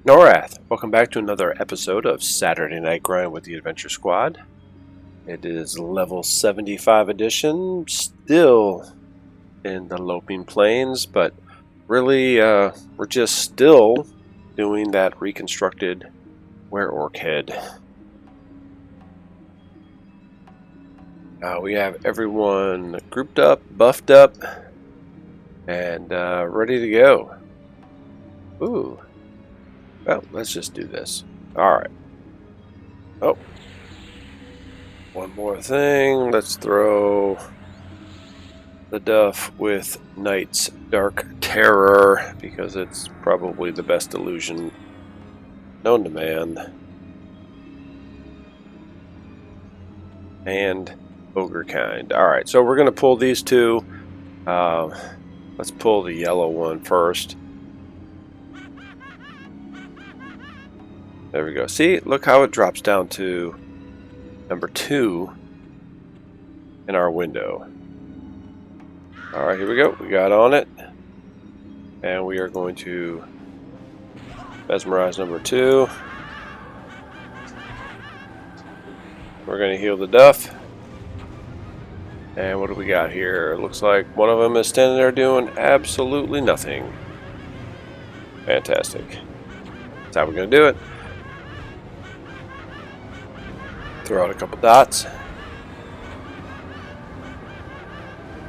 Norrath, welcome back to another episode of Saturday Night Grind with the Adventure Squad. It is level 75 edition, still in the Loping Planes, but really we're just still doing that reconstructed Wereorc head. We have everyone grouped up, buffed up, and ready to go. Ooh. Well, let's just do this. Alright. Oh. One more thing. Let's throw the duff with Night's Dark Terror, because it's probably the best illusion known to man. And Ogre kind. Alright, so we're going to pull these two. Let's pull the yellow one first. There we go. See, look how it drops down to number 2 in our window. Alright, here we go. We got on it. And we are going to mesmerize number 2. We're going to heal the duff. And what do we got here? It looks like one of them is standing there doing absolutely nothing. Fantastic. That's how we're going to do it. Throw out a couple dots.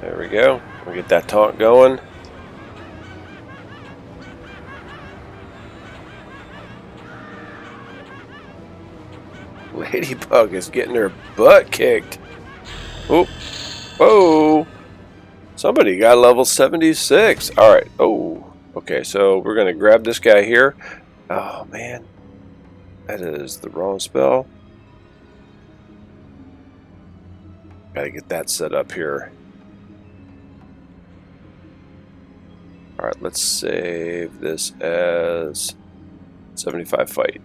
There we go. We'll get that taunt going. Ladybug is getting her butt kicked. Oop. Whoa. Somebody got level 76. Alright. Oh. Okay, so we're going to grab this guy here. Oh, man. That is the wrong spell. Gotta get that set up here. Alright, let's save this as 75 fight.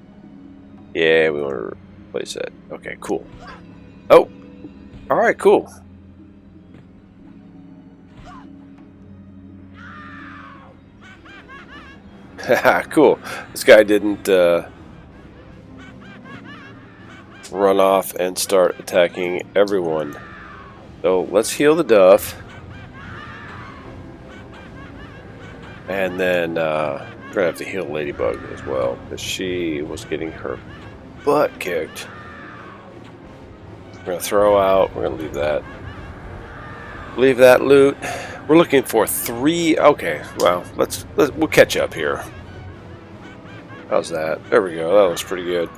Yeah, we want to replace it. Okay, cool. Oh! Alright, cool. Haha, cool. This guy didn't run off and start attacking everyone. So let's heal the duff. And then we're going to have to heal Ladybug as well, because she was getting her butt kicked. We're going to throw out. We're going to leave that. Leave that loot. We're looking for 3. Okay, well, we'll catch up here. How's that? There we go. That looks pretty good.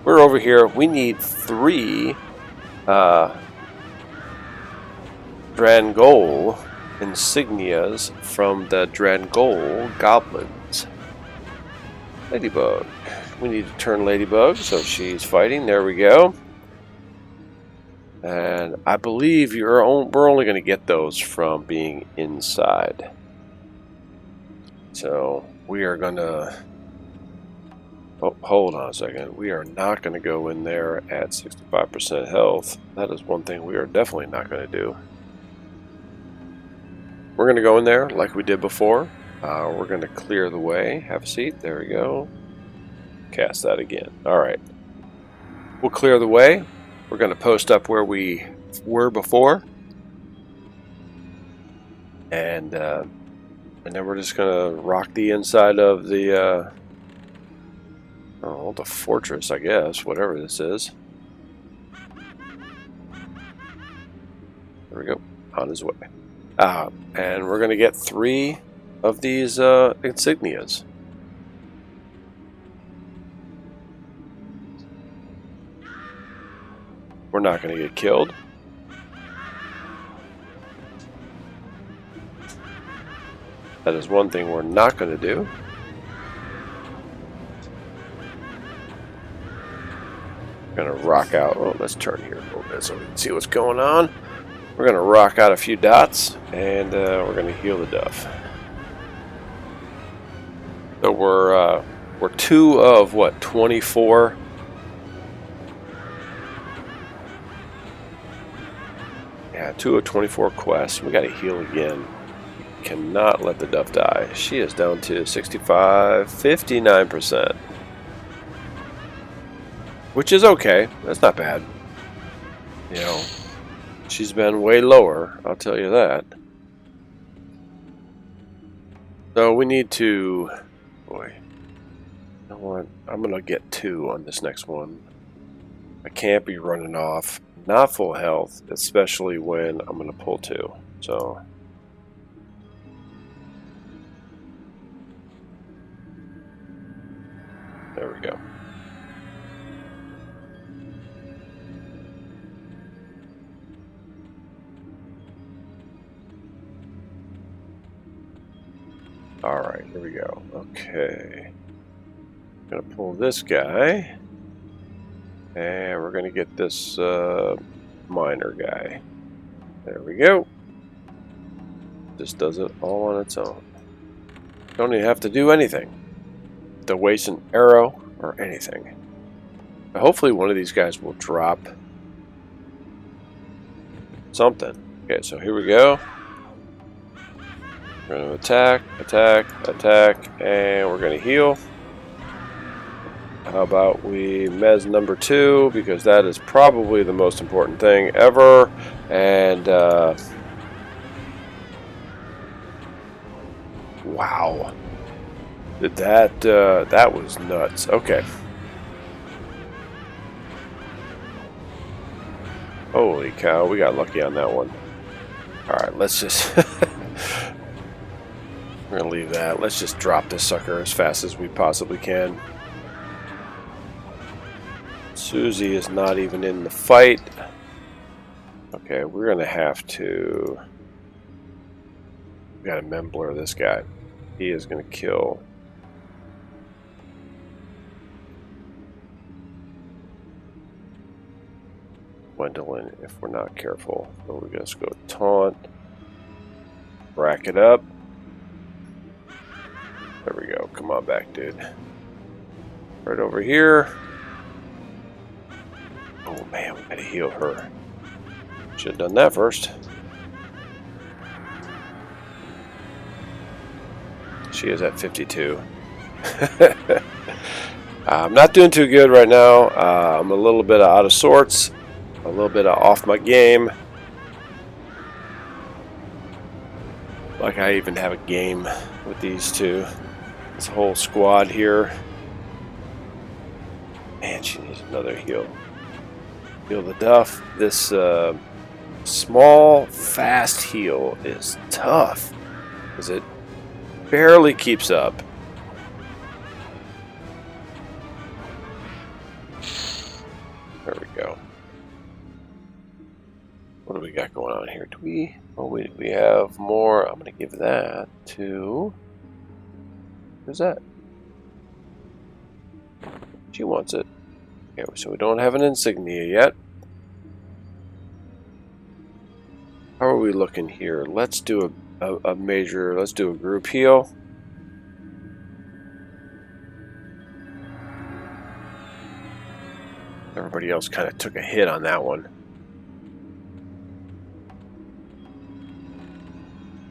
We're over here. We need 3 Drangol insignias from the Drangol goblins. Ladybug. We need to turn Ladybug, so she's fighting. There we go. And I believe we're only going to get those from being inside. So we are going to... Oh, hold on a second. We are not going to go in there at 65% health. That is one thing we are definitely not going to do. We're going to go in there like we did before. We're going to clear the way. Have a seat. There we go. Cast that again. Alright. We'll clear the way. We're going to post up where we were before. And then we're just going to rock the inside of the... the fortress, I guess. Whatever this is. There we go. On his way. And we're going to get 3 of these insignias. We're not going to get killed. That is one thing we're not going to do. We're going to rock out. Oh, let's turn here a little bit so we can see what's going on. We're going to rock out a few dots, and we're going to heal the duff. So we're 2 of what, 24? Yeah, 2 of 24 quests. We got to heal again. Cannot let the duff die. She is down to 65, 59%. which is okay. That's not bad. You know, she's been way lower, I'll tell you that. So we need to, boy, you know what? I'm gonna get 2 on this next one. I can't be running off, not full health, especially when I'm gonna pull 2. So there we go. Alright, here we go. Okay. Gonna pull this guy. And we're gonna get this miner guy. There we go. Just does it all on its own. Don't even have to do anything. To waste an arrow or anything. But hopefully one of these guys will drop something. Okay, so here we go. We're going to attack, attack, attack, and we're going to heal. How about we mez number 2, because that is probably the most important thing ever. And wow, that was nuts. Okay. Holy cow, we got lucky on that one. All right, let's just. We're gonna leave that. Let's just drop this sucker as fast as we possibly can. Susie is not even in the fight. Okay, we're gonna have to. We gotta membler this guy. He is gonna kill. Gwendolyn if we're not careful. So we're gonna go taunt. Rack it up. There we go. Come on back, dude. Right over here. Oh man, we gotta heal her. Should have done that first. She is at 52. I'm not doing too good right now. I'm a little bit out of sorts. A little bit off my game. Like I even have a game with these two. This whole squad here. Man, she needs another heal. Heal the Duff. This small, fast heal is tough because it barely keeps up. There we go. What do we got going on here? Do we? Oh wait, we have more. I'm gonna give that to. Who's that? She wants it. Okay, so we don't have an insignia yet. How are we looking here? Let's do a major. Let's do a group heal. Everybody else kind of took a hit on that one.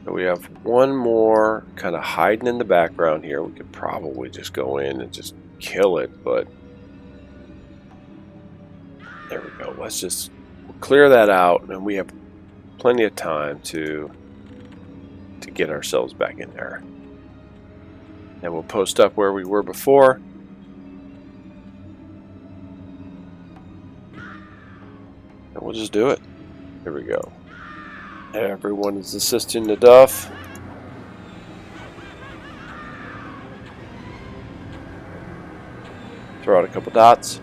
So we have one more kind of hiding in the background here. We could probably just go in and just kill it, but there we go. Let's just clear that out, and we have plenty of time to get ourselves back in there. And we'll post up where we were before. And we'll just do it. Here we go. Everyone is assisting the Duff. Throw out a couple dots.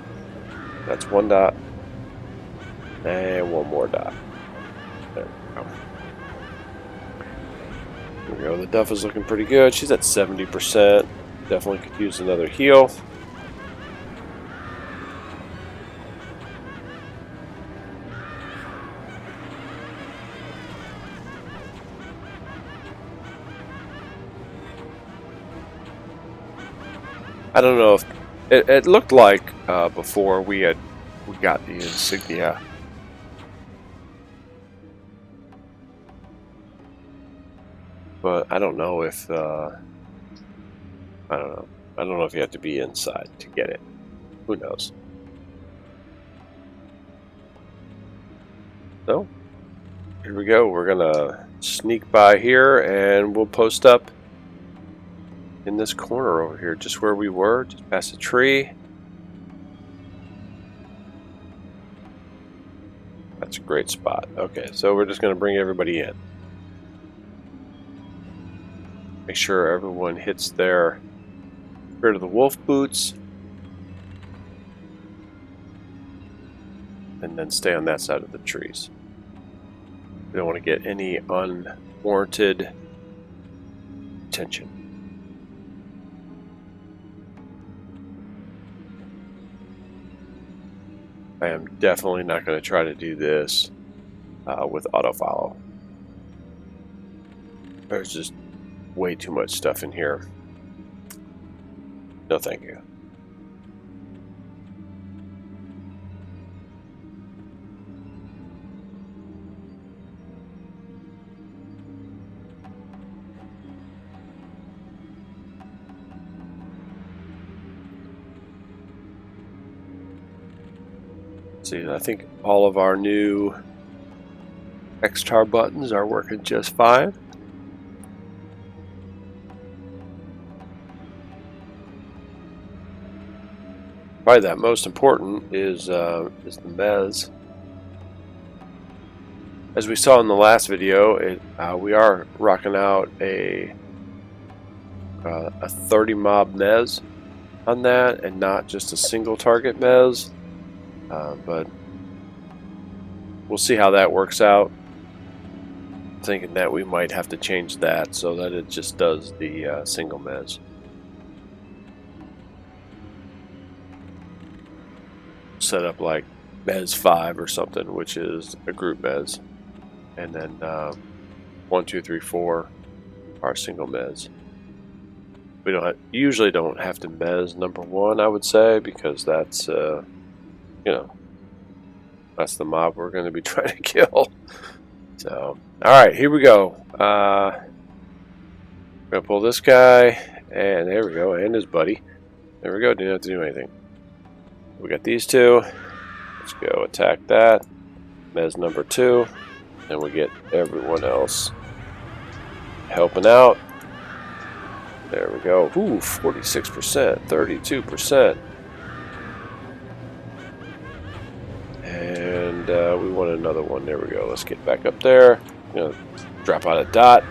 That's one dot. And one more dot. There we go. There we go. The Duff is looking pretty good. She's at 70%. Definitely could use another heal. I don't know if it looked like before we got the insignia. But I don't know if I don't know. I don't know if you have to be inside to get it. Who knows? So, here we go. We're gonna sneak by here and we'll post up in this corner over here, just where we were, just past the tree. That's a great spot. Okay, so we're just gonna bring everybody in. Make sure everyone hits their Spirit of the Wolf boots. And then stay on that side of the trees. We don't want to get any unwarranted attention. I am definitely not going to try to do this with autofollow. There's just way too much stuff in here. No thank you. See, I think all of our new X-Tar buttons are working just fine. Probably that most important is the mez. As we saw in the last video, we are rocking out a 30 mob mez on that, and not just a single target mez. But we'll see how that works out. Thinking that we might have to change that so that it just does the single mez. Set up like mez 5 or something, which is a group mez, and then 1, 2, 3, 4 are single mez. We usually don't have to mez number 1, I would say, because that's you know, that's the mob we're going to be trying to kill. So, alright, here we go. We're going to pull this guy, and there we go, and his buddy. There we go, didn't have to do anything. We got these two. Let's go attack that. Mez number 2. And we get everyone else helping out. There we go. Ooh, 46%, 32%. And we want another one. There we go. Let's get back up there. Drop out a dot.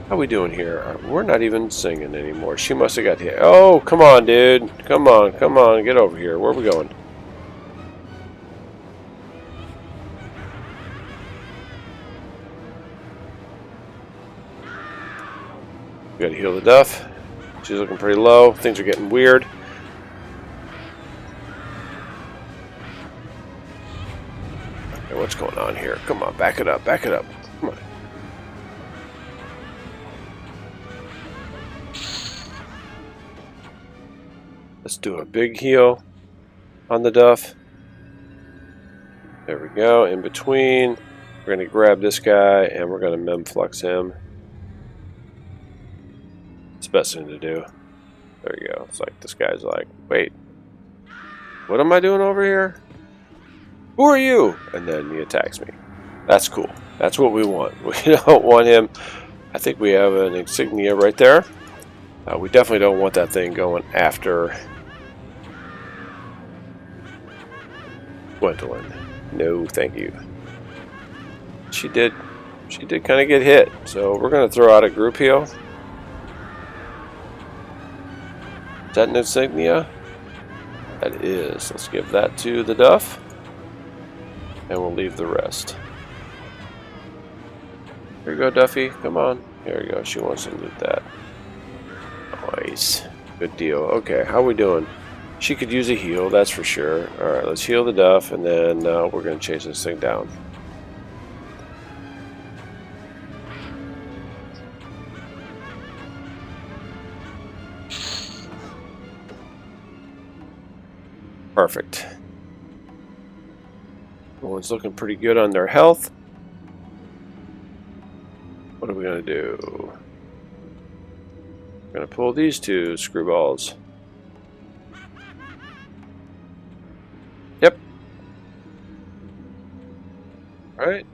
How we doing here? We're not even singing anymore. She must have got hit. Oh, come on, dude. Come on, come on. Get over here. Where are we going? We gotta heal the Duff. She's looking pretty low. Things are getting weird. Okay, what's going on here? Come on, back it up, back it up. Come on. Let's do a big heal on the Duff. There we go. In between, we're going to grab this guy and we're going to memflux him. It's the best thing to do. There you go. It's like this guy's like, wait, what am I doing over here? Who are you? And then he attacks me. That's cool. That's what we want. We don't want him. I think we have an insignia right there. We definitely don't want that thing going after Gwendolyn. No, thank you. She did kind of get hit. So we're going to throw out a group heal. Is that an insignia? That is. Let's give that to the Duff. And we'll leave the rest. Here you go, Duffy. Come on. Here you go. She wants to loot that. Nice. Good deal. Okay, how are we doing? She could use a heal, that's for sure. Alright, let's heal the Duff, and then we're going to chase this thing down. Perfect. Everyone's looking pretty good on their health. What are we going to do? We're going to pull these two screwballs. Yep. Alright,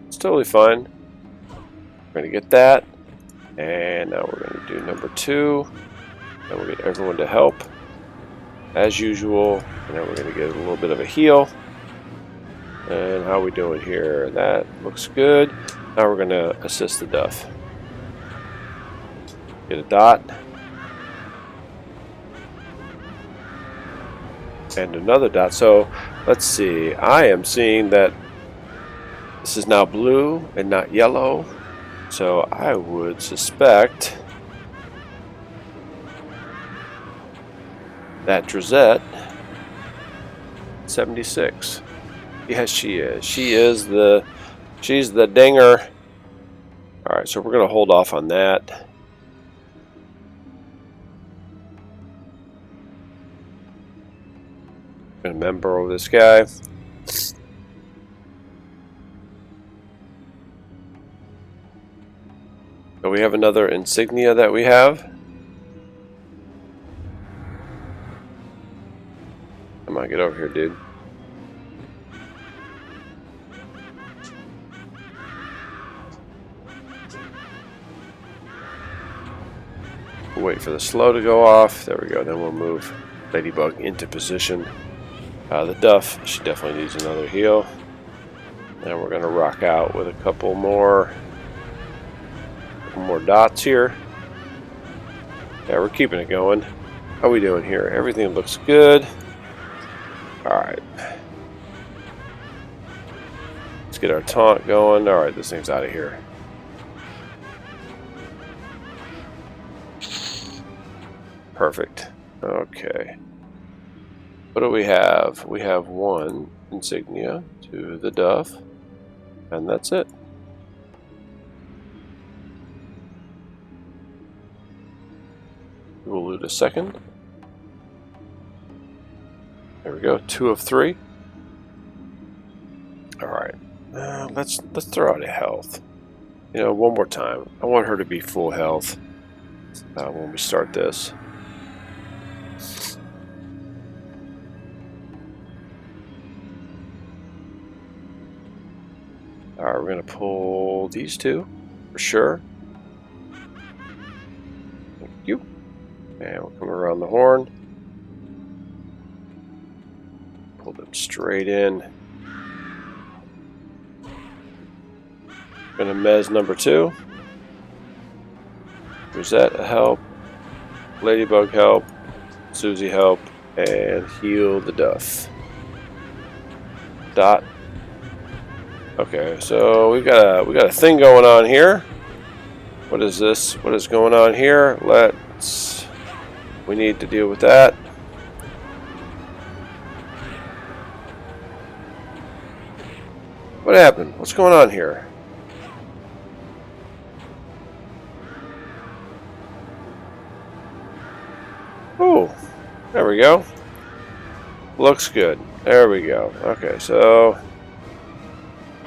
it's totally fine. We're going to get that. And now we're going to do number 2. And we'll get everyone to help, as usual. And then we're going to get a little bit of a heal. And how are we doing here? That looks good. Now we're going to assist the Duff. Get a dot. And another dot. So let's see. I am seeing that this is now blue and not yellow. So I would suspect that Drizette 76. Yes, she is. She's the dinger. Alright, so we're gonna hold off on that. Gonna member over this guy. So we have another insignia that we have. Come on, get over here, dude. We'll wait for the slow to go off. There we go. Then we'll move Ladybug into position. The Duff, she definitely needs another heal. Then we're going to rock out with a couple more dots here. Yeah, we're keeping it going. How are we doing here? Everything looks good. Alright. Let's get our taunt going. Alright, this thing's out of here. Perfect. Okay. What do we have? We have 1 insignia to the Duff, and that's it. We'll loot a second. There we go. 2 of 3. All right. Let's throw out a health. You know, one more time. I want her to be full health when we start this. All right, we're gonna pull these 2 for sure. Thank you. And we'll come around the horn. Pull them straight in. Gonna mez number 2. Rosette help. Ladybug help. Susie help. And heal the Duff. Dot. Okay, so we got a thing going on here. What is this? What is going on here? We need to deal with that. What happened? What's going on here? Oh, there we go. Looks good. There we go. Okay, so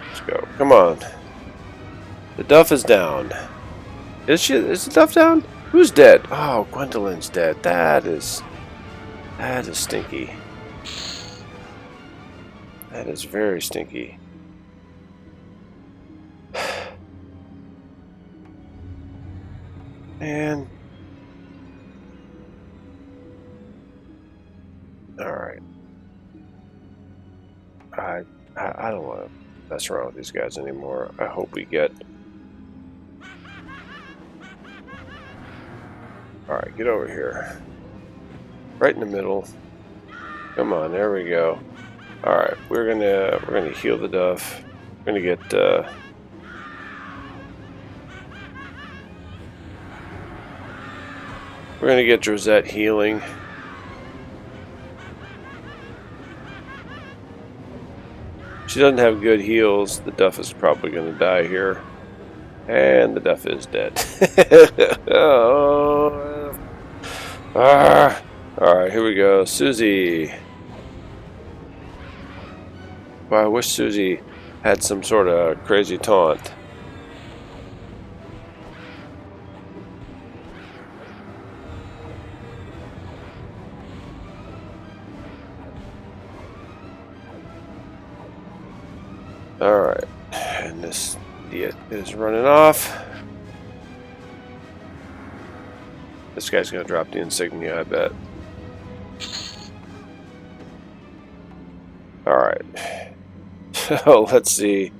let's go. Come on. The Duff is down. Is the Duff down? Who's dead? Oh, Gwendolyn's dead. That is stinky. That is very stinky. Man. Alright. I don't want to mess around with these guys anymore. I hope we get... Alright, get over here. Right in the middle. Come on, there we go. Alright, we're gonna heal the Duff. We're gonna get Drizette healing. She doesn't have good heals. The Duff is probably gonna die here. And the Duff is dead. Oh. Alright, here we go. Susie. Well, I wish Susie had some sort of crazy taunt. Alright. This idiot is running off. This guy's gonna drop the insignia, I bet. Alright. So let's see.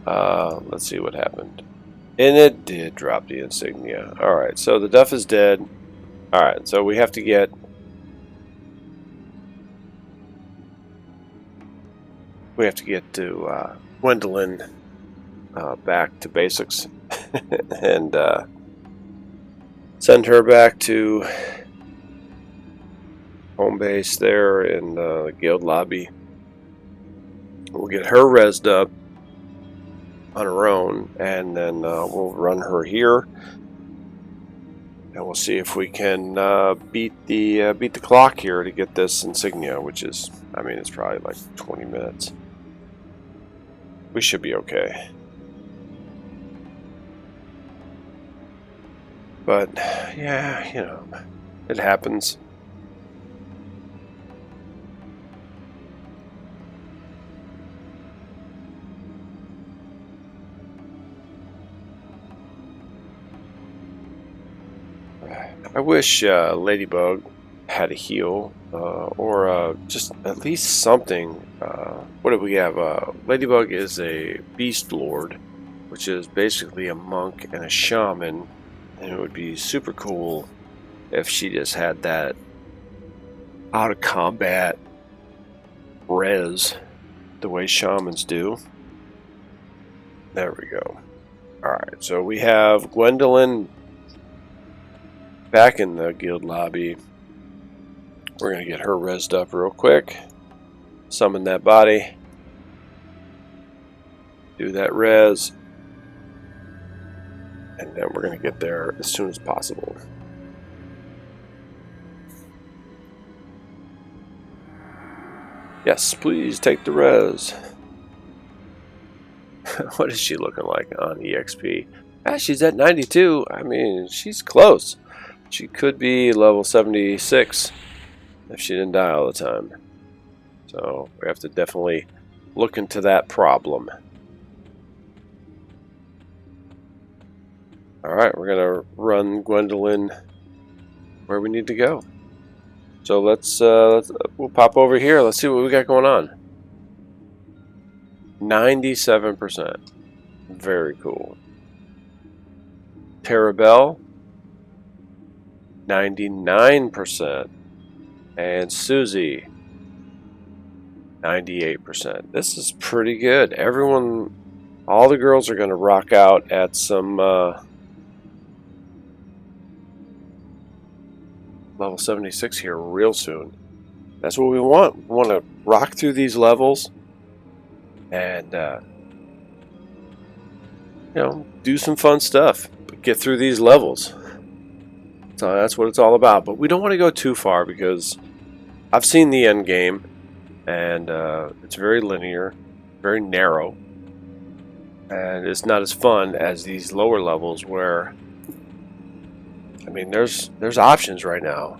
Let's see what happened. And it did drop the insignia. Alright, so the Duff is dead. Alright, so we have to get to Gwendolyn back to basics and send her back to home base there in the guild lobby. We'll get her rezzed up on her own, and then we'll run her here, and we'll see if we can beat the clock here to get this insignia, which is, I mean, it's probably like 20 minutes. We should be okay. But yeah, you know, it happens. I wish Ladybug had a heal, or just at least something. What do we have? Ladybug is a Beast Lord, which is basically a monk and a shaman, and it would be super cool if she just had that out of combat res the way shamans do. There we go. Alright, so we have Gwendolyn back in the guild lobby. We're going to get her rezzed up real quick. Summon that body. Do that res. And then we're going to get there as soon as possible. Yes, please take the res. What is she looking like on EXP? Ah, she's at 92. I mean, she's close. She could be level 76 if she didn't die all the time. So we have to definitely look into that problem. Alright, we're going to run Gwendolyn where we need to go. So we'll pop over here. Let's see what we got going on. 97%. Very cool. Terabelle, 99%. And Susie, 98%. This is pretty good. Everyone, all the girls are going to rock out at some level 76 here real soon. That's what we want. We want to rock through these levels and you know, do some fun stuff, but get through these levels. So that's what it's all about. But we don't want to go too far because I've seen the end game, and it's very linear, very narrow, and it's not as fun as these lower levels where, I mean, there's options right now.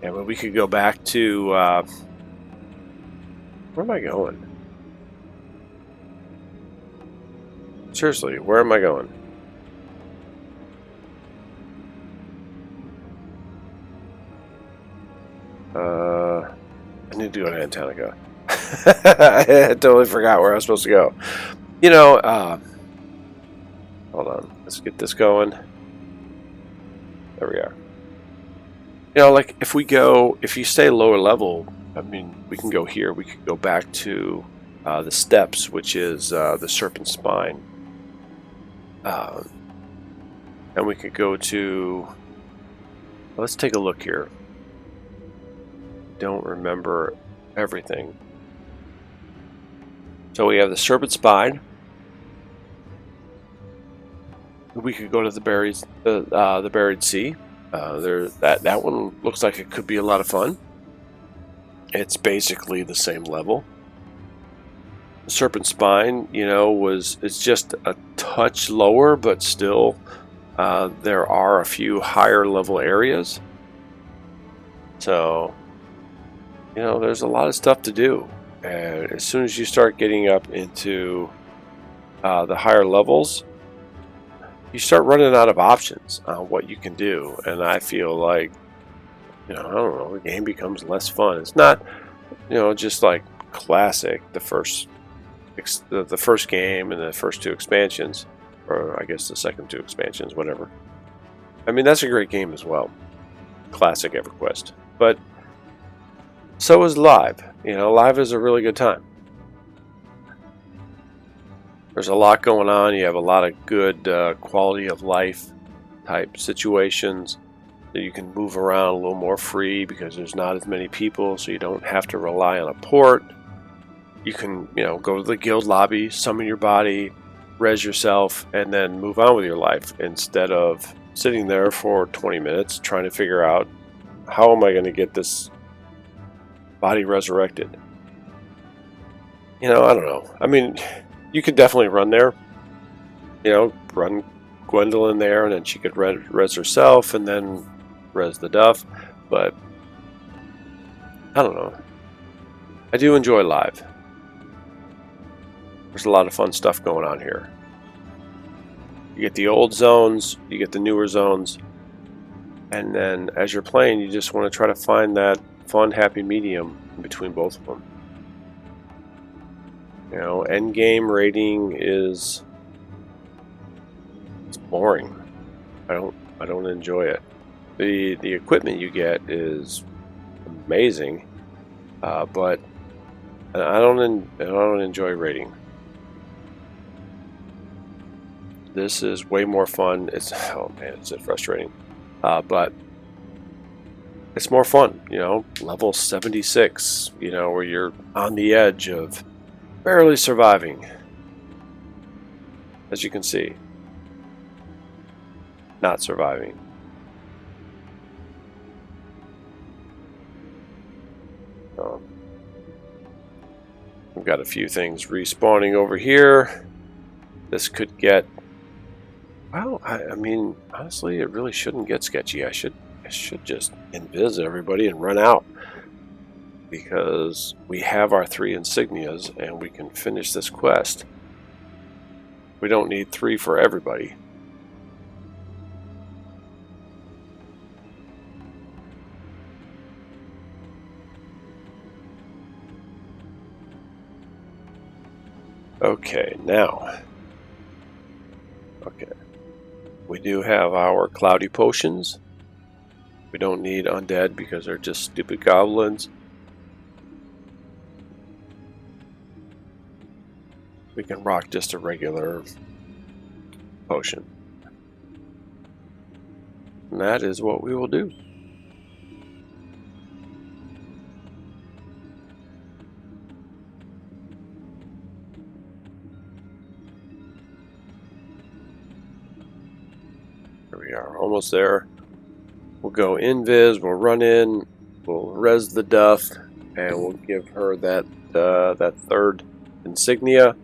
And when we could go back to where am I going? Seriously, where am I going? I need to go to Antanica. I totally forgot where I was supposed to go. You know, hold on. Let's get this going. There we are. You know, like if you stay lower level, I mean, we can go here. We could go back to the steps, which is the Serpent Spine. And we could go to, let's take a look here. Don't remember everything. So we have the Serpent Spine. We could go to the Buried Sea. That one looks like it could be a lot of fun. It's basically the same level. The Serpent Spine, you know, it's just a touch lower, but still there are a few higher level areas. So, you know, there's a lot of stuff to do. And as soon as you start getting up into the higher levels, you start running out of options on what you can do. And I feel like, I don't know, the game becomes less fun. It's not, just like classic, the first game and the first 2 expansions, or I guess the second 2 expansions, whatever. I mean, that's a great game as well. Classic EverQuest. But so is Live. Live is a really good time. There's a lot going on. You have a lot of good quality of life type situations. You can move around a little more free because there's not as many people, so you don't have to rely on a port. You can, go to the guild lobby, summon your body, res yourself, and then move on with your life instead of sitting there for 20 minutes trying to figure out, how am I going to get this body resurrected? I don't know. I mean, you could definitely run there. Run Gwendolyn there, and then she could res herself, and then res the Duff. But I don't know. I do enjoy Live. There's a lot of fun stuff going on here. You get the old zones, you get the newer zones, and then as you're playing, you just want to try to find that fun, happy medium in between both of them. End game rating it's boring. I don't enjoy it. The equipment you get is amazing, but I don't enjoy raiding. This is way more fun. Oh man, it's frustrating, but it's more fun. Level 76. Where you're on the edge of barely surviving, as you can see. Not surviving. We've got a few things respawning over here. This could get, well, I mean, honestly, it really shouldn't get sketchy. I should just invis everybody and run out, because we have our 3 insignias and we can finish this quest. We don't need 3 for everybody. Okay, now. Okay. We do have our cloudy potions. We don't need undead because they're just stupid goblins. We can rock just a regular potion. And that is what we will do. Here we are, almost there. We'll go invis, we'll run in, we'll res the Duff, and we'll give her that 3rd insignia,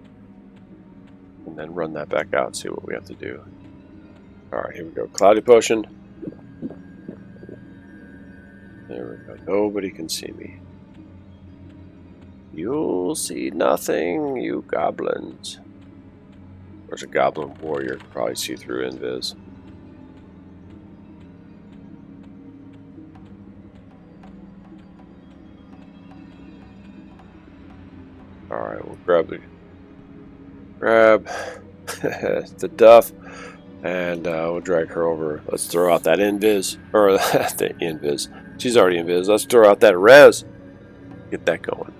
and then run that back out and see what we have to do. Alright, here we go. Cloudy potion. There we go. Nobody can see me. You'll see nothing, you goblins. There's a goblin warrior. Probably see through invis. Alright, we'll grab the Duff, and we'll drag her over. Let's throw out that invis, or the invis. She's already invis. Let's throw out that res. Get that going.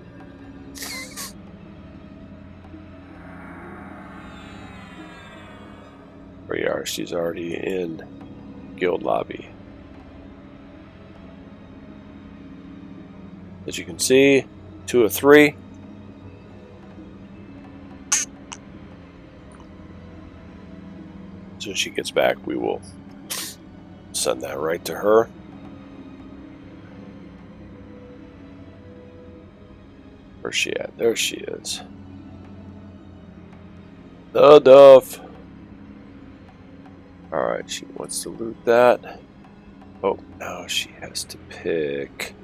There we are. She's already in guild lobby. As you can see, 2 of 3. As soon as she gets back, we will send that right to her. Where's she at? There she is. The Duff. Alright, she wants to loot that. Oh, now she has to pick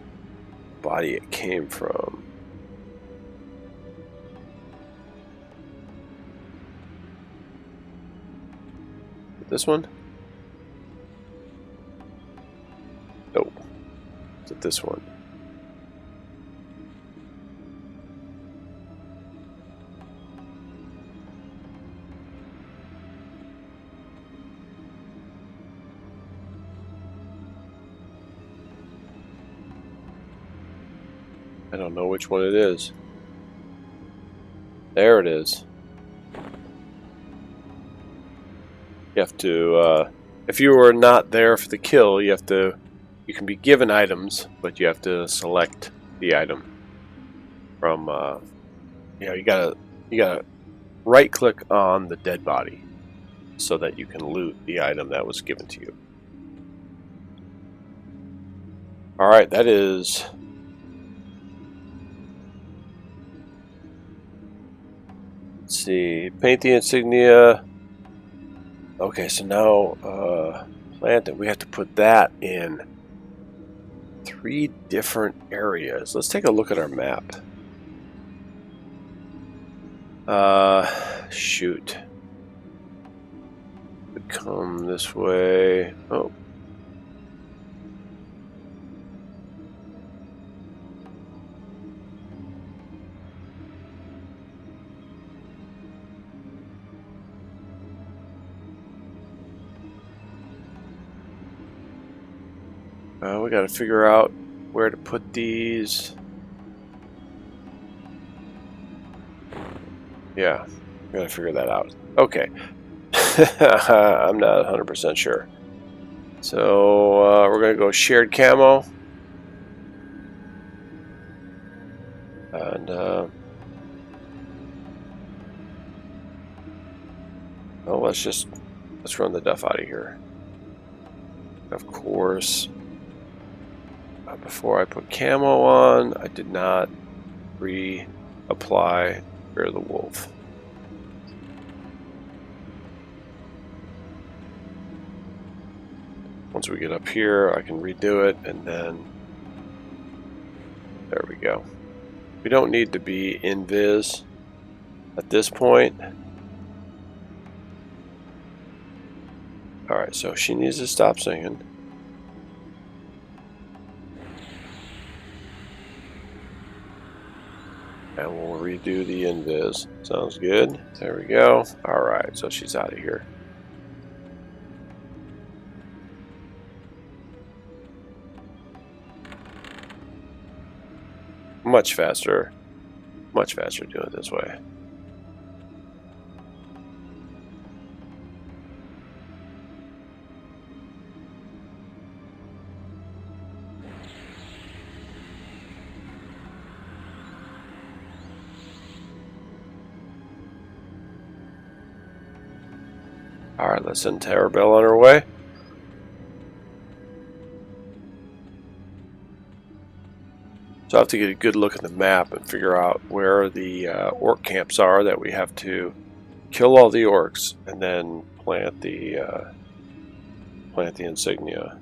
the body it came from. This one? Nope. Is it this one? I don't know which one it is. There it is. You have to, if you were not there for the kill, you can be given items, but you have to select the item from, you gotta right click on the dead body so that you can loot the item that was given to you. Alright, that is... Let's see, paint the insignia. Okay, so now plant it. We have to put that in 3 different areas. Let's take a look at our map. Shoot. We come this way. Oh. We got to figure out where to put these. Yeah, we got to figure that out. Okay. I'm not 100% sure. So we're going to go shared camo. And let's run the duff out of here. Of course, before I put camo on, I did not reapply Fear the Wolf. Once we get up here, I can redo it, and then there we go. We don't need to be invis at this point. Alright, so she needs to stop singing. And we'll redo the invis. Sounds good. There we go. Alright, so she's out of here. Much faster doing it this way. Alright, let's send Terrabelle on her way. So I have to get a good look at the map and figure out where the orc camps are that we have to kill all the orcs and then plant the insignia.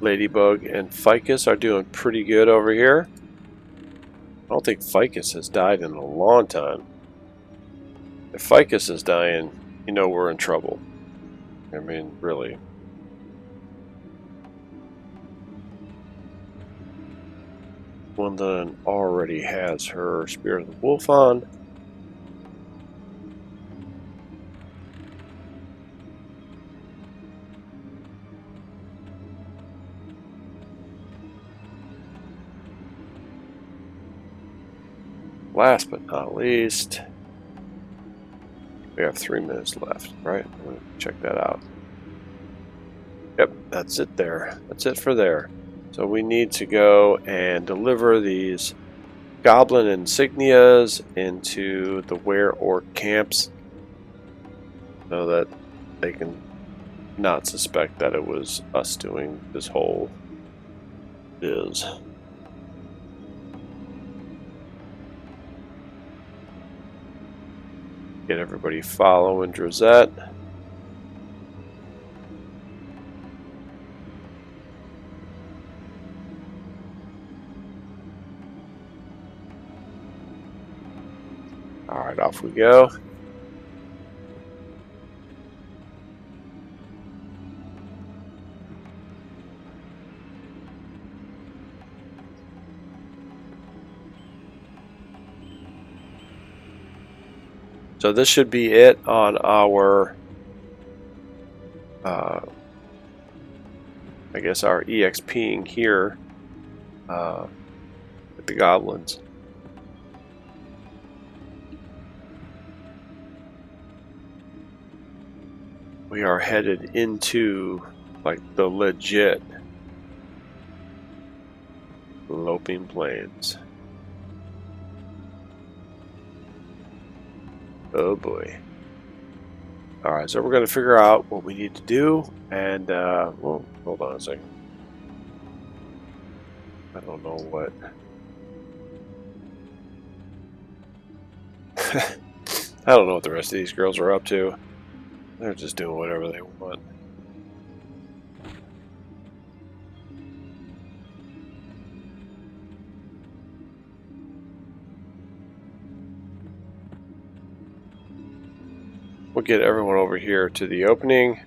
Ladybug and Ficus are doing pretty good over here. I don't think Ficus has died in a long time. If Ficus is dying, you know we're in trouble. I mean, really. Gwendolyn already has her Spirit of the Wolf on. Last but not least, we have 3 minutes left, right? Let me check that out. Yep, that's it there. That's it for there. So we need to go and deliver these goblin insignias into the Wereorc camps so that they can not suspect that it was us doing this whole biz. Get everybody following Drazette. Alright, off we go. So this should be it on our, I guess our EXPing here with the goblins. We are headed into like the legit Loping Planes. Oh boy. Alright, so we're going to figure out what we need to do, and, well, hold on a second. I don't know what. I don't know what the rest of these girls are up to. They're just doing whatever they want. We'll get everyone over here to the opening.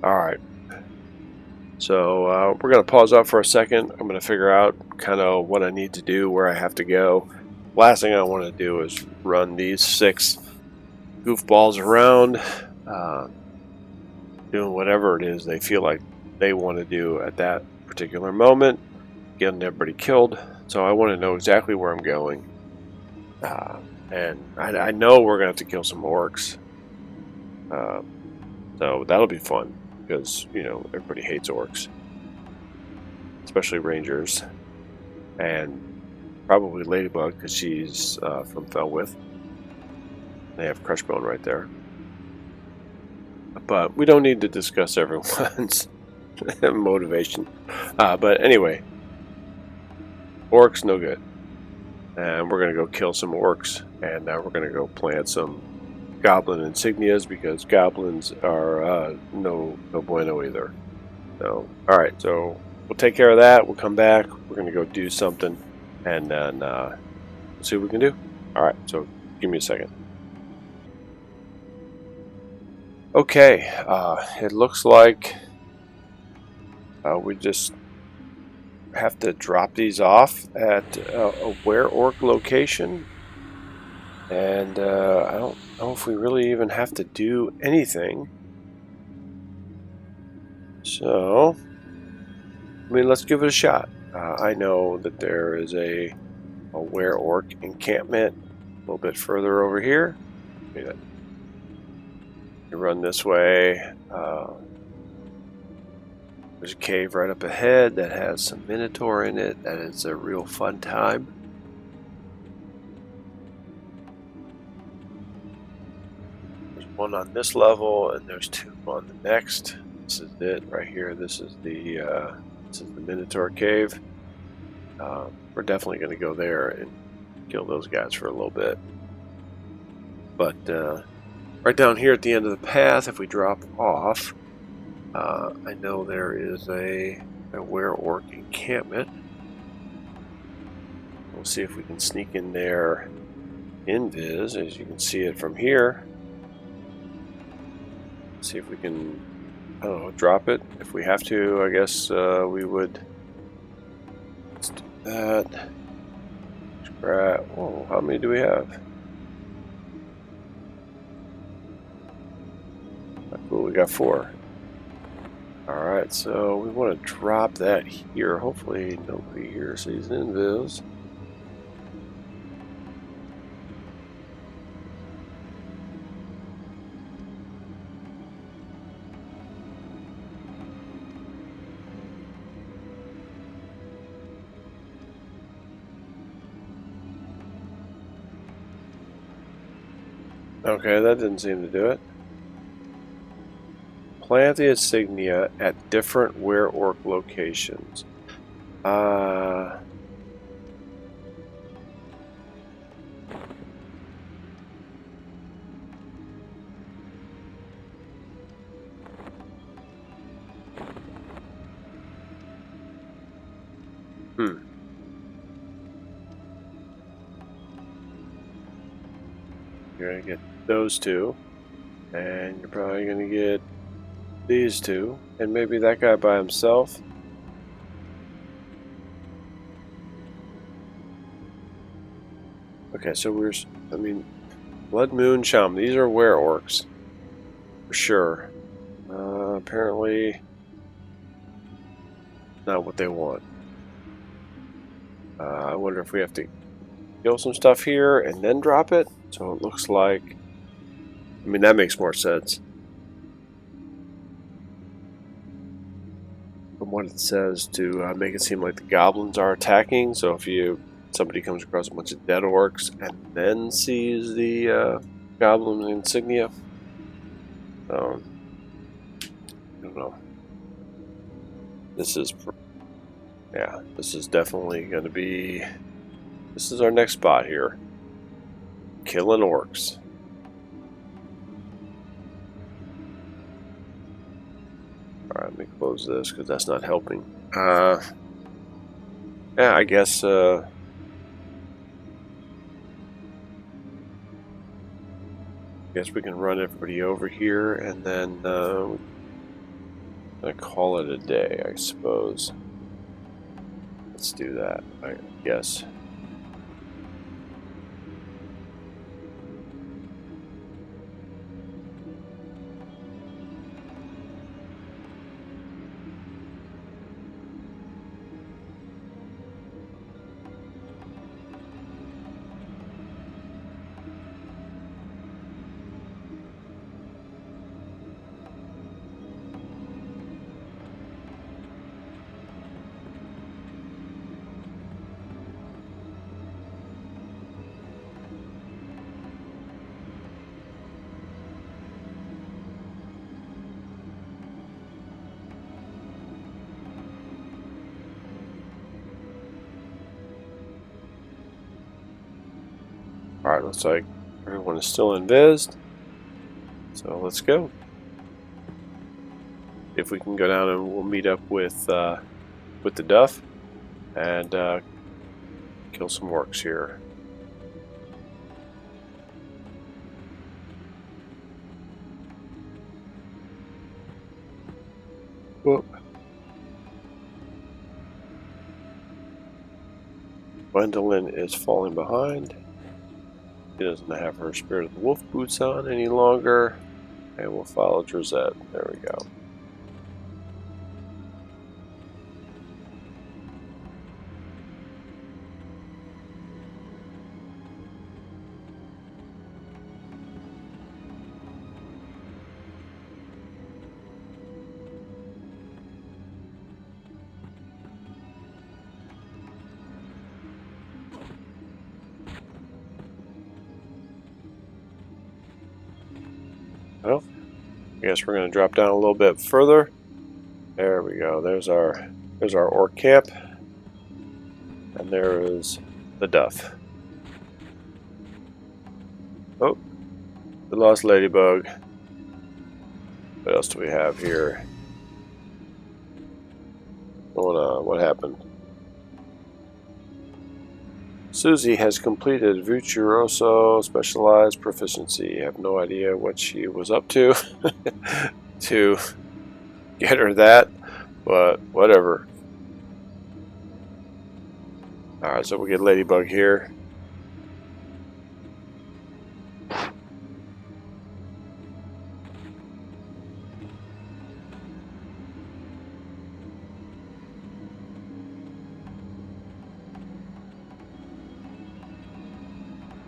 Alright. So we're going to pause up for a second. I'm going to figure out kind of what I need to do, where I have to go. Last thing I want to do is run these 6 goofballs around. Doing whatever it is they feel like they want to do at that particular moment, getting everybody killed. So I want to know exactly where I'm going, and I know we're gonna have to kill some orcs, so that'll be fun because, you know, everybody hates orcs, especially rangers, and probably Ladybug because she's from Felwith. They have Crushbone right there. But we don't need to discuss everyone's motivation. But anyway, orcs no good. And we're going to go kill some orcs. And now we're going to go plant some goblin insignias because goblins are no bueno either. So, alright, so we'll take care of that. We'll come back. We're going to go do something. And then we'll see what we can do. Alright, so give me a second. Okay, it looks like we just have to drop these off at a Wereorc location, and I don't know if we really even have to do anything. So, I mean, let's give it a shot. I know that there is a Wereorc encampment a little bit further over here. You run this way. There's a cave right up ahead that has some Minotaur in it. That is a real fun time. There's one on this level, and there's 2 on the next. This is it right here. This is the Minotaur cave. We're definitely going to go there and kill those guys for a little bit. But right down here at the end of the path, if we drop off, I know there is a Wereorc encampment. We'll see if we can sneak in there invis, as you can see it from here. See if we can, I don't know, drop it. If we have to, I guess we would. Let's do that. Whoa, how many do we have? Cool, we got 4. Alright, so we want to drop that here. Hopefully nobody here sees invis. Okay, that didn't seem to do it. Plant the insignia at different Wereorc locations. You're going to get those two. And you're probably going to get these two. And maybe that guy by himself. Okay, so Blood Moon Chum. These are Wereorcs. For sure. Apparently not what they want. I wonder if we have to kill some stuff here and then drop it. So it looks like... that makes more sense. From what it says, to make it seem like the goblins are attacking. So if somebody comes across a bunch of dead orcs and then sees the goblin insignia, I don't know. This is definitely going to be... This is our next spot here. Killing orcs. Alright, let me close this because that's not helping. Yeah, I guess... guess we can run everybody over here and then I call it a day, I suppose. Let's do that, I guess. Alright, looks like everyone is still invised. So let's go. If we can go down and we'll meet up with the Duff and kill some orcs here. Whoop. Gwendolyn is falling behind. She doesn't have her Spirit of the Wolf boots on any longer. And we'll follow Drizette. There we go. Well, I guess we're going to drop down a little bit further. There we go. There's our orc camp, and there is the Duff. Oh, the lost ladybug. What else do we have here? Going on? What happened? Susie has completed Virtuoso Specialized Proficiency. I have no idea what she was up to to get her that, but whatever. Alright, so we get Ladybug here.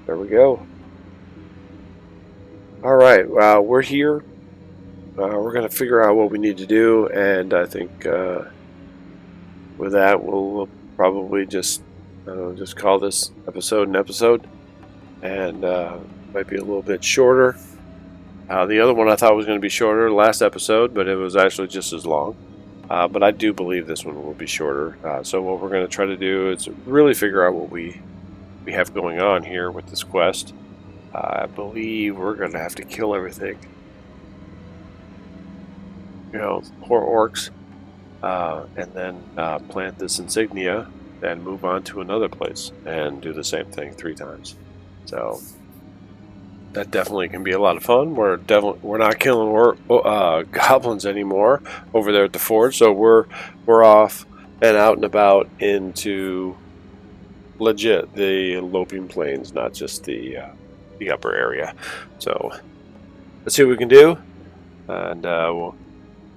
There we go. Alright, we're here. We're going to figure out what we need to do, and I think with that we'll probably just call this episode an episode, and might be a little bit shorter. The other one I thought was going to be shorter last episode, but it was actually just as long. But I do believe this one will be shorter. So what we're going to try to do is really figure out what we have going on here with this quest. I believe we're going to have to kill everything. You know, poor orcs. And then plant this insignia and move on to another place and do the same thing 3 times. So that definitely can be a lot of fun. We're not killing goblins anymore over there at the forge, so we're off and out and about into legit the Loping Planes, not just the upper area. So let's see what we can do, and we'll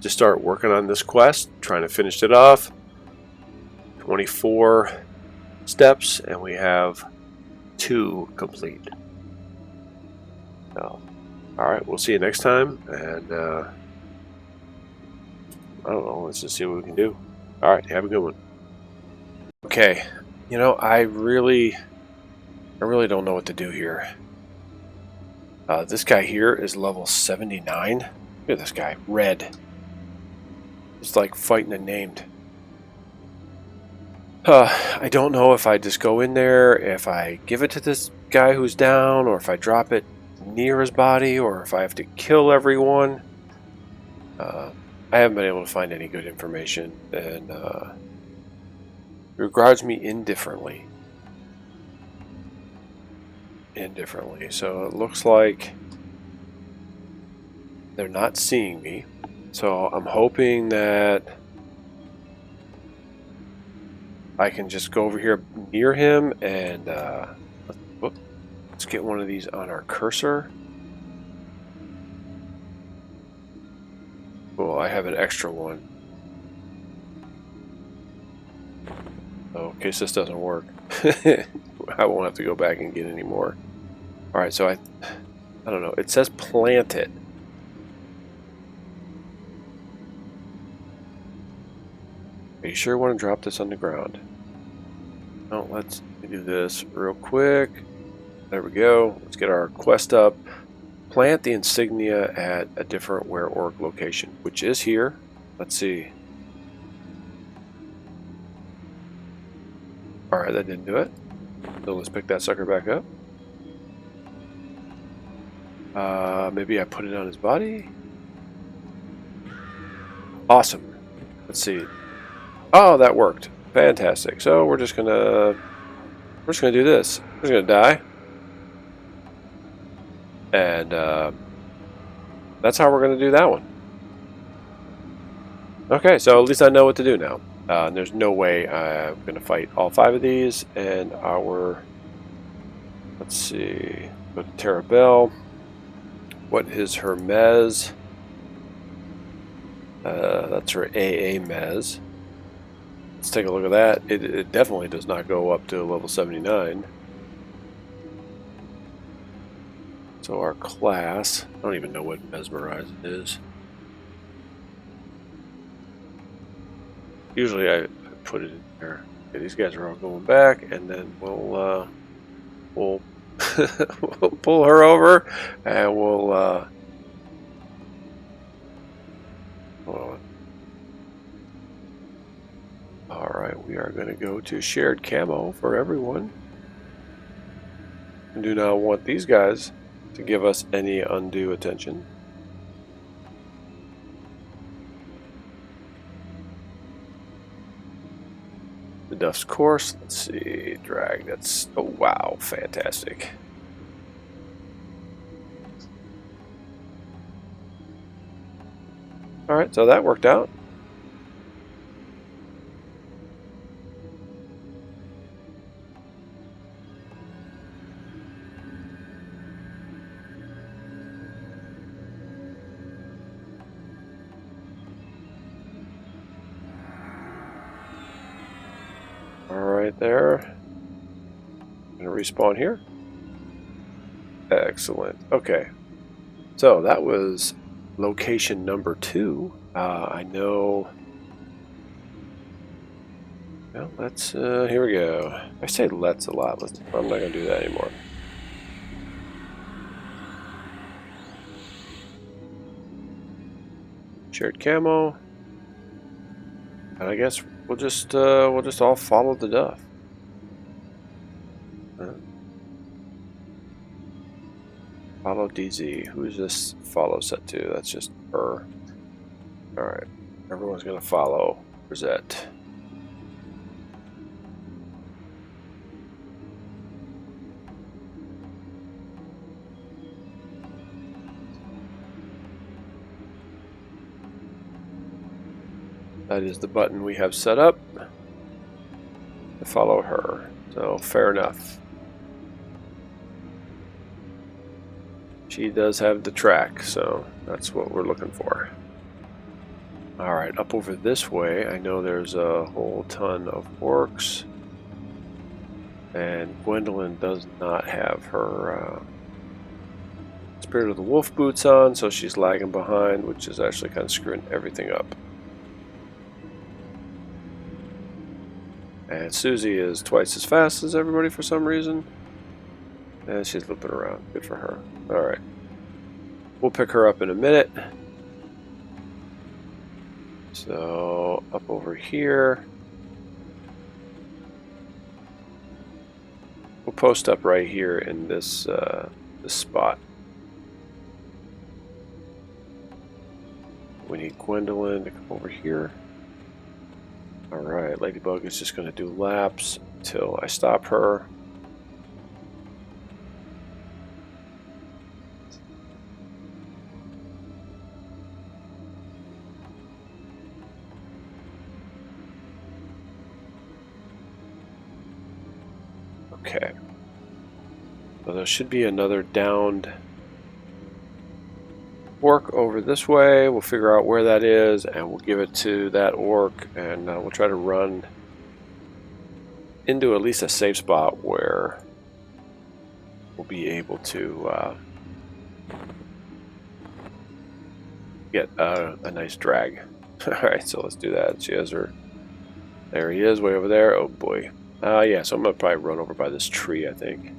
just start working on this quest, trying to finish it off. 24 steps, and we have 2 complete. So, all right, we'll see you next time, and I don't know, let's just see what we can do. All right, have a good one. Okay, you know, I really don't know what to do here. This guy here is level 79. Look at this guy, red. It's like fighting a named. I don't know if I just go in there, if I give it to this guy who's down, or if I drop it near his body, or if I have to kill everyone. I haven't been able to find any good information, and it regards me indifferently. So it looks like they're not seeing me. So I'm hoping that I can just go over here near him and let's get one of these on our cursor. Cool, I have an extra one. So in case this doesn't work, I won't have to go back and get any more. Alright, so I don't know. It says plant it. Are you sure you want to drop this on the ground? No, let's do this real quick. There we go. Let's get our quest up. Plant the insignia at a different Wereorc location, which is here. Let's see. Alright, that didn't do it. So let's pick that sucker back up. Maybe I put it on his body. Awesome. Let's see. Oh, that worked. Fantastic. So we're just gonna do this. We're just gonna die. And that's how we're gonna do that one. Okay, so at least I know what to do now. There's no way I'm gonna fight all 5 of these, and let's see, go to Terabell. What is her mez? That's her AA mez. Let's take a look at that. It definitely does not go up to level 79. So our class, I don't even know what mesmerize is. Usually I put it in there. Okay, these guys are all going back, and then we'll we'll pull her over, and we'll hold on. All right, we are going to go to shared camo for everyone. I do not want these guys to give us any undue attention. The Duff's course. Let's see, drag. That's, oh wow, fantastic. All right, so that worked out. Right there. I'm gonna respawn here. Excellent. Okay, so that was location number 2. I know. Well, let's. Here we go. I say let's a lot. I'm not gonna do that anymore. Shared camo. And I guess we'll just all follow the Duff. Follow DZ. Who's this follow set to? That's just her. Alright. Everyone's gonna follow Rosette. That is the button we have set up to follow her. So fair enough. She does have the track, so that's what we're looking for. Alright, up over this way, I know there's a whole ton of orcs. And Gwendolyn does not have her Spirit of the Wolf boots on, so she's lagging behind, which is actually kind of screwing everything up. And Susie is twice as fast as everybody for some reason. And she's looping around. Good for her. Alright. We'll pick her up in a minute. So, up over here. We'll post up right here in this, this spot. We need Gwendolyn to come over here. Alright, Ladybug is just going to do laps until I stop her. Okay. So there should be another downed orc over this way. We'll figure out where that is and we'll give it to that orc, and we'll try to run into at least a safe spot where we'll be able to get a nice drag. Alright, so let's do that. She has her. There he is, way over there. Oh boy. Yeah, so I'm going to probably run over by this tree, I think.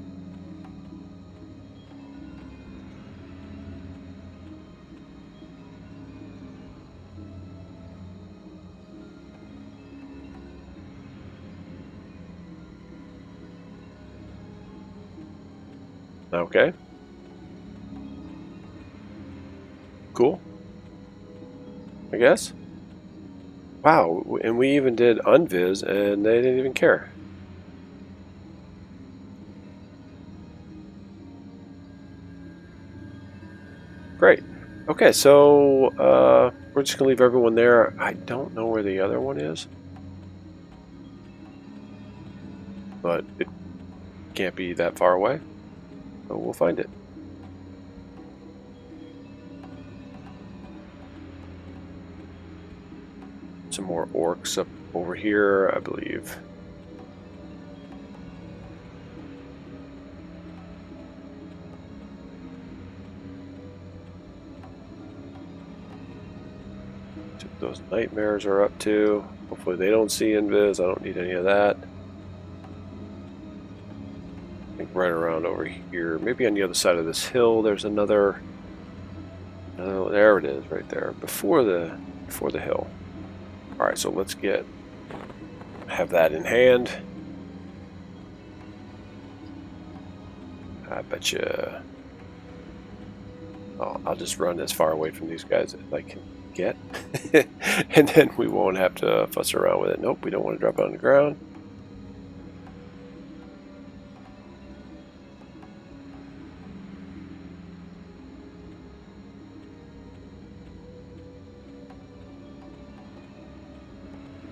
Okay. Cool. I guess. Wow, and we even did unviz and they didn't even care. Great. Okay, so we're just gonna leave everyone there. I don't know where the other one is, but it can't be that far away, so we'll find it. Some more orcs up over here, I believe. Those nightmares are up to. Hopefully they don't see invis. I don't need any of that. I think right around over here, maybe on the other side of this hill, there's another. Oh, there it is, right there, before the hill. All right, so let's have that in hand. I bet you. Oh, I'll just run as far away from these guys as I can get, and then we won't have to fuss around with it. Nope, we don't want to drop it on the ground.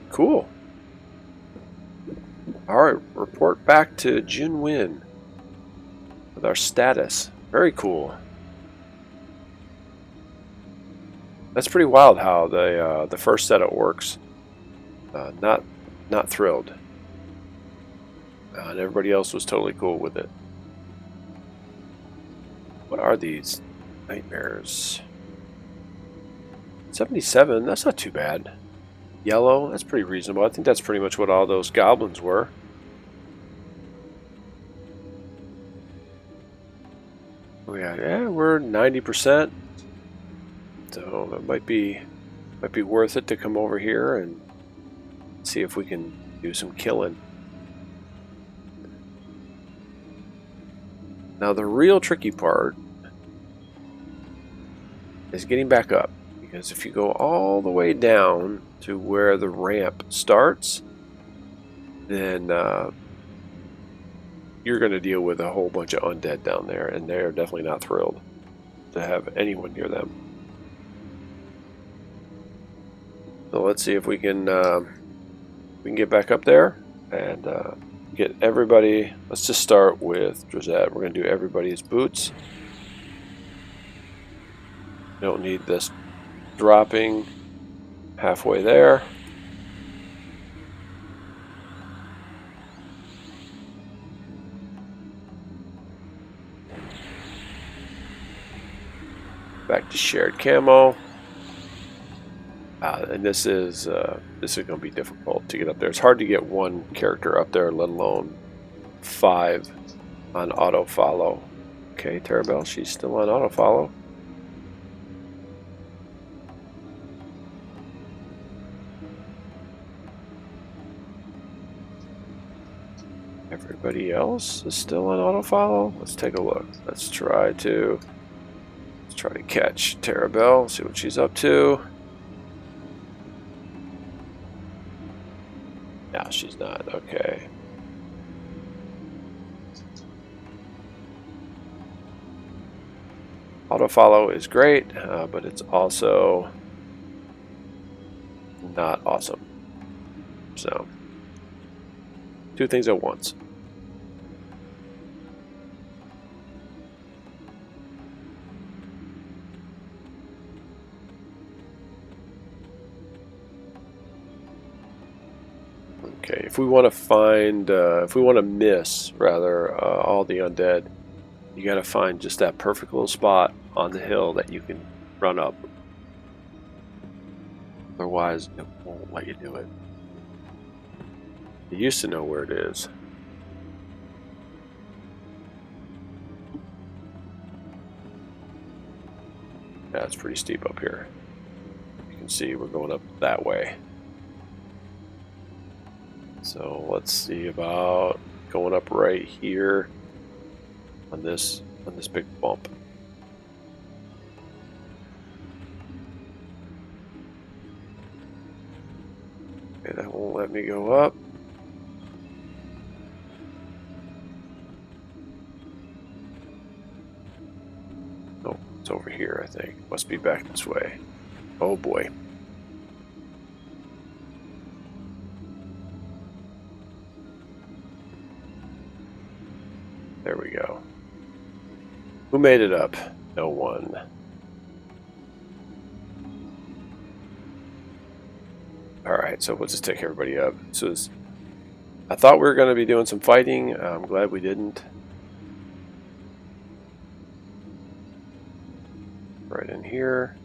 Cool. Alright, report back to Junwin with our status. Very cool. That's pretty wild how the first set of orcs not thrilled, and everybody else was totally cool with it. What are these nightmares? 77. That's not too bad. Yellow. That's pretty reasonable. I think that's pretty much what all those goblins were. Yeah, we're 90%. So it might be worth it to come over here and see if we can do some killing. Now the real tricky part is getting back up, because if you go all the way down to where the ramp starts, then you're going to deal with a whole bunch of undead down there, and they're definitely not thrilled to have anyone near them. So let's see if we can get back up there and get everybody. Let's just start with Drizette. We're going to do everybody's boots. Don't need this dropping halfway there. Back to shared camo. And this is going to be difficult to get up there. It's hard to get one character up there, let alone 5 on auto follow. Okay, Terabelle, she's still on auto follow. Everybody else is still on auto follow. Let's take a look. Let's try to catch Terabelle, see what she's up to. No, she's not. Okay. Auto follow is great, but it's also not awesome. So, 2 things at once. Okay, if we want to find, if we want to miss, rather, all the undead, you got to find just that perfect little spot on the hill that you can run up. Otherwise, it won't let you do it. You used to know where it is. Yeah, it's pretty steep up here. You can see we're going up that way. So let's see about going up right here on this big bump. Okay, that won't let me go up. Oh, it's over here, I think. Must be back this way. Oh boy. There we go. Who made it up? No one. Alright, so we'll just take everybody up. So I thought we were going to be doing some fighting. I'm glad we didn't. Right in here.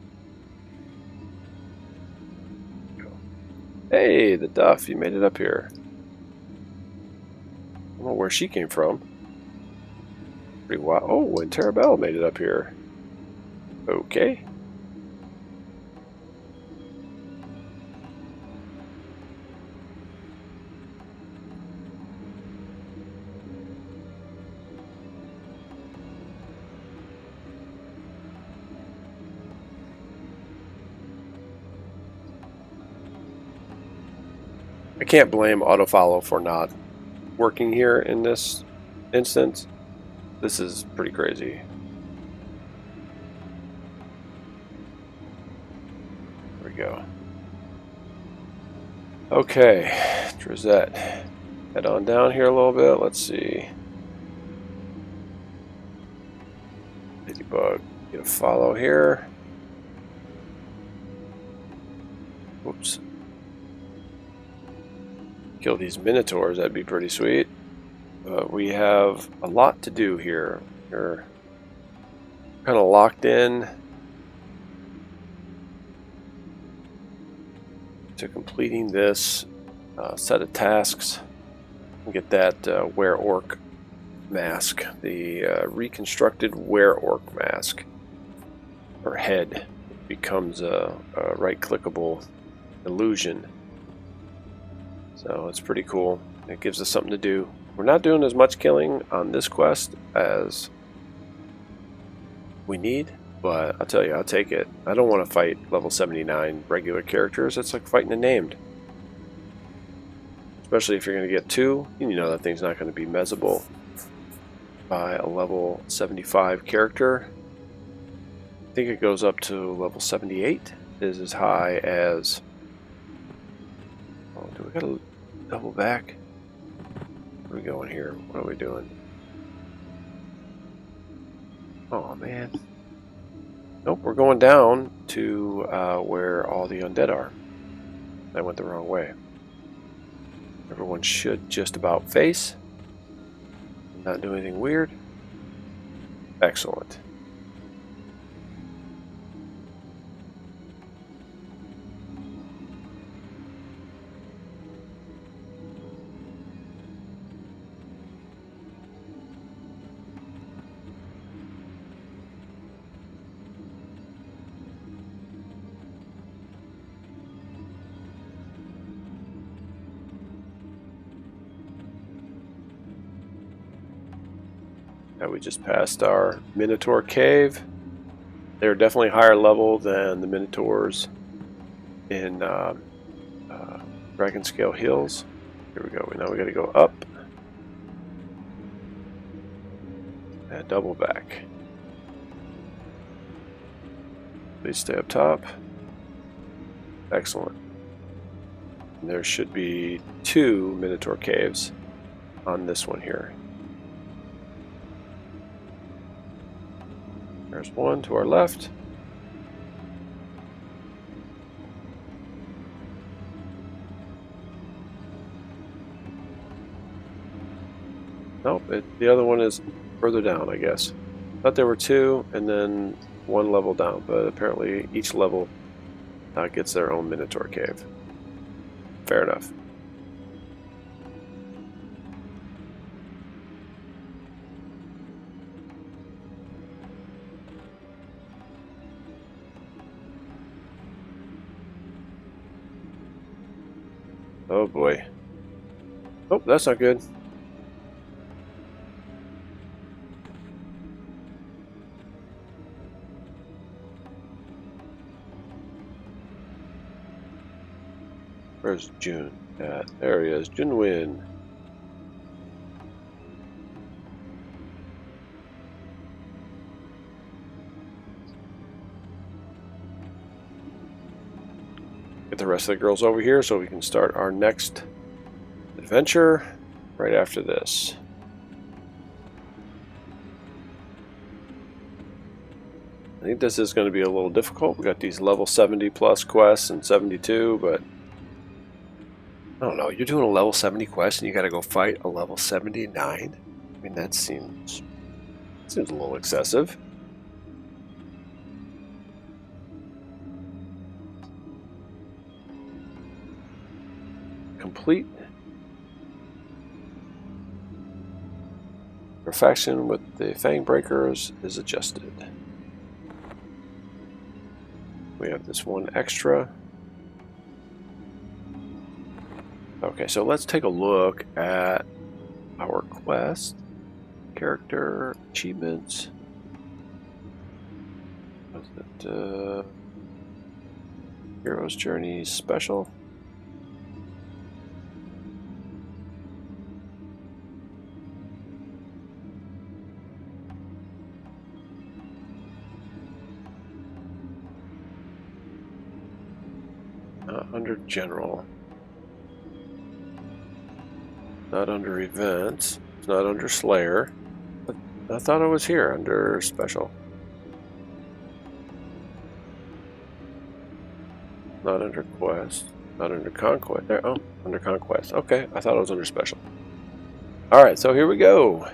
Hey, the Duff, you made it up here. I don't know where she came from. Pretty wild. Oh, and Terabelle made it up here. Okay. I can't blame autofollow for not working here in this instance. This is pretty crazy. There we go. Okay, Drizette. Head on down here a little bit. Let's see. Ladybug, get a follow here. Oops. Kill these minotaurs, that'd be pretty sweet. We have a lot to do here. We're kind of locked in to completing this set of tasks and get that Wereorc mask, the reconstructed Wereorc mask. Her head becomes a right-clickable illusion. So it's pretty cool. It gives us something to do. We're not doing as much killing on this quest as we need, but I'll tell you, I'll take it. I don't want to fight level 79 regular characters. It's like fighting a named. Especially if you're going to get 2, you know that thing's not going to be mezzable by a level 75 character. I think it goes up to level 78, is as high as we gotta double back. Where are we going here? What are we doing? Oh man. Nope, we're going down to where all the undead are. I went the wrong way. Everyone should just about face. Not do anything weird. Excellent. Now we just passed our Minotaur Cave. They're definitely higher level than the Minotaurs in Dragon Scale Hills. Here we go. Now we got to go up and double back. Please stay up top. Excellent. And there should be 2 Minotaur Caves on this one here. There's one to our left. Nope, the other one is further down, I guess. Thought there were 2 and then 1 level down, but apparently each level gets their own Minotaur Cave. Fair enough. Oh boy. Oh, that's not good. Where's June at? There he is. Junwin. Get the rest of the girls over here so we can start our next adventure right after this. I think this is going to be a little difficult. We got these level 70 plus quests and 72, but I don't know. You're doing a level 70 quest and you got to go fight a level 79. I mean, that seems a little excessive. Complete. Perfection with the Fang Breakers is adjusted. We have this one extra. Okay, so let's take a look at our quest, character, achievements. What's it? Hero's Journey Special. Not under General. Not under Events. It's not under Slayer. But I thought it was here under Special. Not under Quest. Not under Conquest. There. Oh, under Conquest. Okay, I thought it was under Special. Alright, so here we go.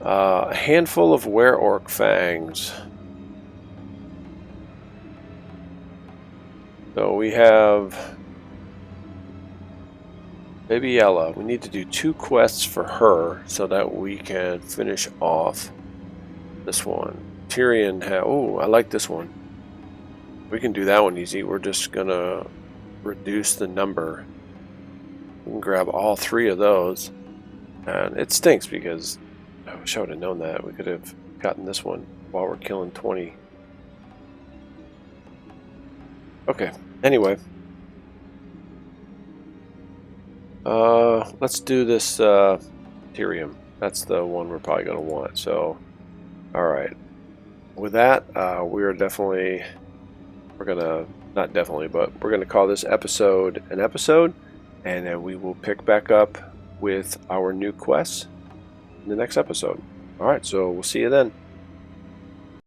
A handful of Wereorc fangs. So we have Baby Yella. We need to do 2 quests for her so that we can finish off this one. Tyrion, oh, I like this one. We can do that one easy. We're just gonna reduce the number. We can grab all 3 of those. And it stinks because I wish I would have known that. We could have gotten this one while we're killing 20. Okay, anyway. Let's do this Tyrium. That's the one we're probably going to want. So, alright. With that, we're going to Not definitely, but we're going to call this episode an episode, and then we will pick back up with our new quests in the next episode. All right, so we'll see you then.